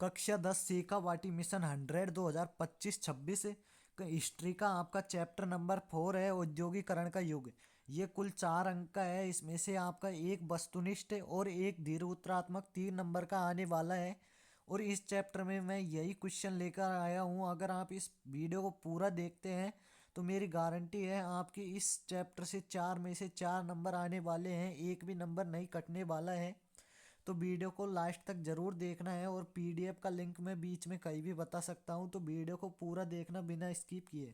कक्षा 10 सीखावाटी mission 100 2025-26 history का आपका चैप्टर नंबर 4 है औद्योगिकरण का युग। ये कुल 4 अंक का है। इसमें से आपका एक वस्तुनिष्ठ और एक धीर उत्तरात्मक 3 नंबर का आने वाला है। और इस चैप्टर में मैं यही क्वेश्चन लेकर आया हूँ। अगर आप इस वीडियो को पूरा देखते हैं तो मेरी गारंटी है आपकी इस चैप्टर से 4 में से 4 नंबर आने वाले हैं, एक भी नंबर नहीं कटने वाला है। तो वीडियो को लास्ट तक जरूर देखना है और पीडीएफ का लिंक मैं बीच में कहीं भी बता सकता हूँ, तो वीडियो को पूरा देखना बिना स्किप किए।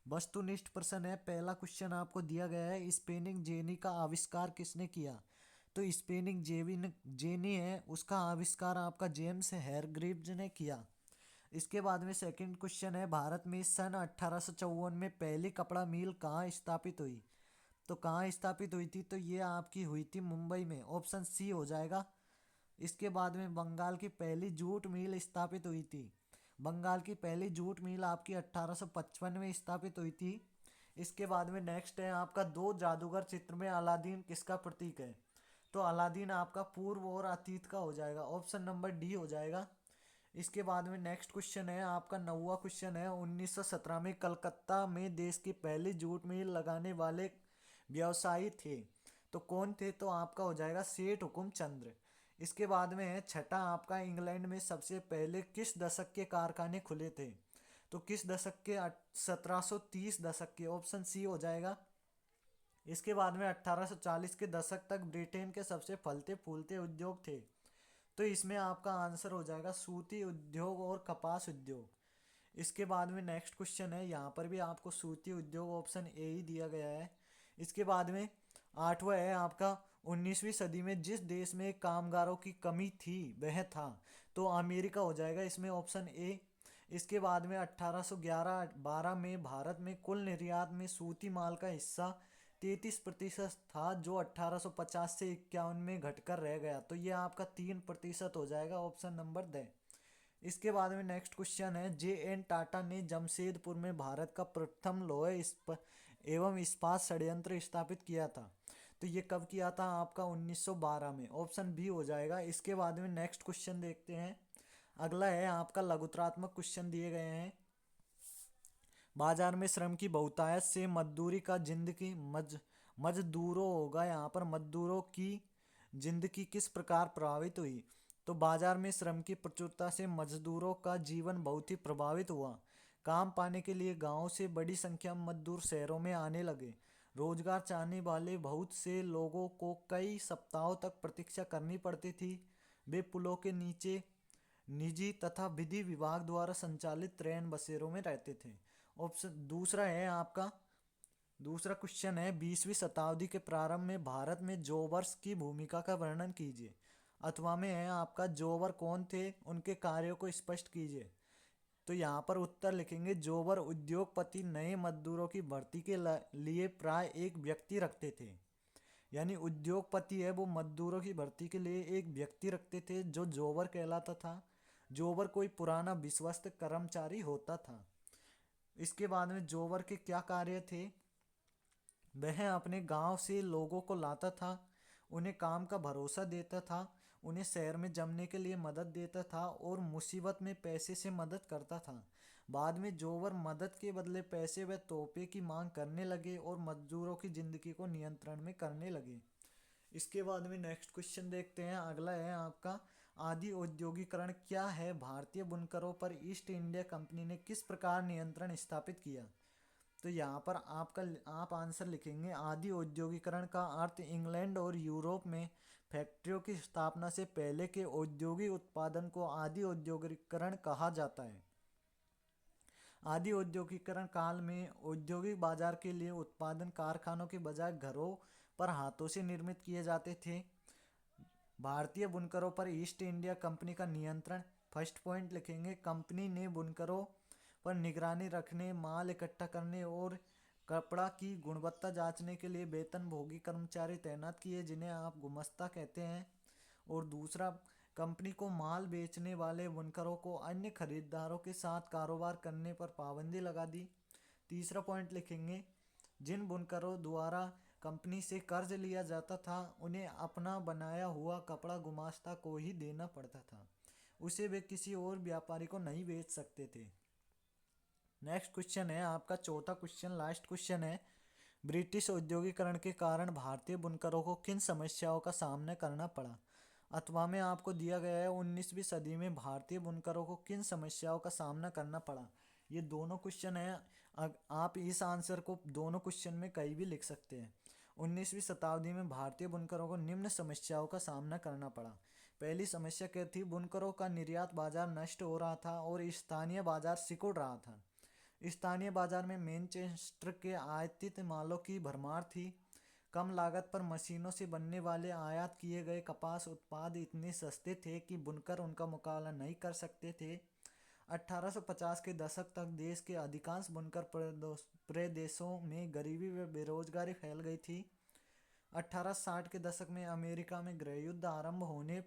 वस्तुनिष्ठ प्रश्न है। पहला क्वेश्चन आपको दिया गया है, स्पेनिंग जेनी का आविष्कार किसने किया? तो स्पेनिंग जेनी है, उसका आविष्कार आपका जेम्स हैरग्रीव्स ने किया। इसके बाद में सेकंड क्वेश्चन है, भारत में सन 1854 में पहली कपड़ा मिल कहाँ स्थापित हुई? तो कहाँ स्थापित हुई थी? तो ये आपकी हुई थी मुंबई में, ऑप्शन सी हो जाएगा। इसके बाद में बंगाल की पहली जूट मिल स्थापित हुई थी। बंगाल की पहली जूट मिल आपकी 1855 में स्थापित हुई थी। इसके बाद में नेक्स्ट है आपका, दो जादूगर चित्र में अलादीन किसका प्रतीक है? तो अलादीन आपका पूर्व और अतीत का हो जाएगा, ऑप्शन नंबर डी हो जाएगा। इसके बाद में नेक्स्ट क्वेश्चन है आपका, 9वां क्वेश्चन है, 1917 में कलकत्ता में देश की पहली जूट मिल लगाने वाले व्यवसायी थे। तो कौन थे? तो आपका हो जाएगा सेठ हुकुम चंद्र। इसके बाद में है छठा आपका, इंग्लैंड में सबसे पहले किस दशक के कारखाने खुले थे? तो किस दशक के? 1730 दशक के, ऑप्शन सी हो जाएगा। इसके बाद में 1840 के दशक तक ब्रिटेन के सबसे फलते फूलते उद्योग थे। तो इसमें आपका आंसर हो जाएगा सूती उद्योग और कपास उद्योग। इसके बाद में नेक्स्ट क्वेश्चन है, यहाँ पर भी आपको सूती उद्योग ऑप्शन ए ही दिया गया है। इसके बाद में आठवां है आपका, 19वीं सदी में जिस देश में कामगारों की कमी थी वह था? तो अमेरिका हो जाएगा इसमें, ऑप्शन ए। इसके बाद में 1811-12 में भारत में कुल निर्यात में सूती माल का हिस्सा 33% था, जो 1850 से 51 में घटकर रह गया। तो ये आपका 3% हो जाएगा, ऑप्शन नंबर द। इसके बाद में नेक्स्ट क्वेश्चन है, जे एन टाटा ने जमशेदपुर में भारत का प्रथम एवं इस्पात संयंत्र स्थापित किया था। तो ये कब किया था? आपका 1912 में, ऑप्शन बी हो जाएगा। इसके बाद में नेक्स्ट क्वेश्चन देखते हैं। अगला है आपका, लघुत्रात्मक क्वेश्चन दिए गए हैं। बाजार में श्रम की बहुतायत से मजदूरी का जिंदगी मजदूरों होगा, यहाँ पर मजदूरों की जिंदगी किस प्रकार प्रभावित हुई? तो बाजार में श्रम की प्रचुरता से मजदूरों का जीवन बहुत ही प्रभावित हुआ। काम पाने के लिए गांवों से बड़ी संख्या में मजदूर शहरों में आने लगे। रोजगार चाहने वाले बहुत से लोगों को कई सप्ताहों तक प्रतीक्षा करनी पड़ती थी। वे पुलों के नीचे निजी तथा विधि विभाग द्वारा संचालित ट्रेन बसेरों में रहते थे। ऑप्शन दूसरा है आपका, दूसरा क्वेश्चन है, 20वीं शताब्दी के प्रारंभ में भारत में जोबर्स की भूमिका का वर्णन कीजिए। अथवा में है आपका, जोबर कौन थे, उनके कार्यों को स्पष्ट कीजिए। तो यहाँ पर उत्तर लिखेंगे, जोबर उद्योगपति नए मजदूरों की भर्ती के लिए प्राय एक व्यक्ति रखते थे। यानी उद्योगपति है वो मजदूरों की भर्ती के लिए एक व्यक्ति रखते थे जो जोबर कहलाता था। जोबर कोई पुराना विश्वस्त कर्मचारी होता था। इसके बाद में जोबर के क्या कार्य थे? वह अपने गांव से लोगों को लाता था, उन्हें काम का भरोसा देता था, उन्हें शहर में जमने के लिए मदद देता था और मुसीबत में पैसे से मदद करता था। बाद में जोबर मदद के बदले पैसे व तोहफे की मांग करने लगे और मजदूरों की जिंदगी को नियंत्रण में करने लगे। इसके बाद में नेक्स्ट क्वेश्चन देखते हैं। अगला है आपका, आदि औद्योगिकरण क्या है? भारतीय बुनकरों पर ईस्ट इंडिया कंपनी ने किस प्रकार नियंत्रण स्थापित किया? तो यहाँ पर आप आंसर लिखेंगे, आदि औद्योगिकरण का अर्थ इंग्लैंड और यूरोप में फैक्ट्रियों की स्थापना से पहले के औद्योगिक उत्पादन को आदि औद्योगिकरण कहा जाता है। आदि औद्योगिकरण काल में औद्योगिक बाजार के लिए उत्पादन कारखानों के बजाय घरों पर हाथों से निर्मित किए जाते थे। भारतीय बुनकरों पर ईस्ट इंडिया कंपनी का नियंत्रण। फर्स्ट पॉइंट लिखेंगे, कंपनी ने बुनकरों पर निगरानी रखने, माल इकट्ठा करने और कपड़ा की गुणवत्ता जांचने के लिए वेतनभोगी कर्मचारी तैनात किए, जिन्हें आप गुमस्ता कहते हैं। और दूसरा, कंपनी को माल बेचने वाले बुनकरों को अन्य खरीदारों के साथ कारोबार करने पर पाबंदी लगा दी। तीसरा पॉइंट लिखेंगे, जिन बुनकरों द्वारा कंपनी से कर्ज लिया जाता था उन्हें अपना बनाया हुआ कपड़ा गुमास्ता को ही देना पड़ता था। उसे वे किसी और व्यापारी को नहीं बेच सकते थे। नेक्स्ट क्वेश्चन है आपका चौथा क्वेश्चन, लास्ट क्वेश्चन है, ब्रिटिश औद्योगिकरण के कारण भारतीय बुनकरों को किन समस्याओं का सामना करना पड़ा। अथवा में आपको दिया गया है 19वीं सदी में भारतीय बुनकरों को किन समस्याओं का सामना करना पड़ा। ये दोनों क्वेश्चन है, आप इस आंसर को दोनों क्वेश्चन में कहीं भी लिख सकते हैं। 19वीं शताब्दी में भारतीय बुनकरों को निम्न समस्याओं का सामना करना पड़ा। पहली समस्या क्या थी, बुनकरों का निर्यात बाजार नष्ट हो रहा था और स्थानीय बाजार सिकुड़ रहा था। स्थानीय बाजार में मैनचेस्टर के आयातित मालों की भरमार थी। कम लागत पर मशीनों से बनने वाले आयात किए गए कपास उत्पाद इतने सस्ते थे कि बुनकर उनका मुकाबला नहीं कर सकते थे। 1850 के दशक तक देश के अधिकांश बुनकर प्रदेशों में गरीबी व बेरोजगारी फैल गई थी। 1860 के दशक में अमेरिका में गृहयुद्ध आरंभ होने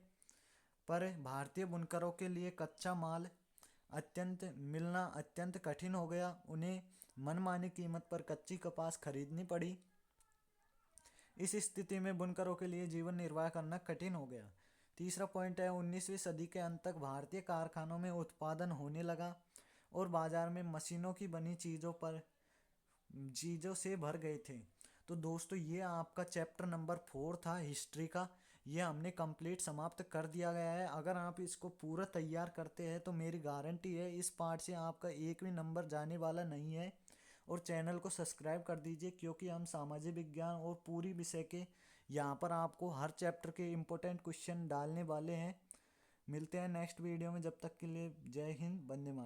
पर भारतीय बुनकरों के लिए कच्चा माल मिलना अत्यंत कठिन हो गया। उन्हें मनमानी कीमत पर कच्ची कपास खरीदनी पड़ी। इस स्थिति में बुनकरों के लिए जीवन निर्वाह करना कठिन हो गया। तीसरा पॉइंट है, 19वीं सदी के अंत तक भारतीय कारखानों में उत्पादन होने लगा और बाजार में मशीनों की बनी चीज़ों से भर गए थे। तो दोस्तों ये आपका चैप्टर नंबर 4 था हिस्ट्री का, ये हमने कंप्लीट समाप्त कर दिया गया है। अगर आप इसको पूरा तैयार करते हैं तो मेरी गारंटी है इस पार्ट से आपका एक भी नंबर जाने वाला नहीं है। और चैनल को सब्सक्राइब कर दीजिए, क्योंकि हम सामाजिक विज्ञान और पूरी विषय के यहाँ पर आपको हर चैप्टर के इम्पोर्टेंट क्वेश्चन डालने वाले हैं। मिलते हैं नेक्स्ट वीडियो में, जब तक के लिए जय हिंद, वंदे मातरम।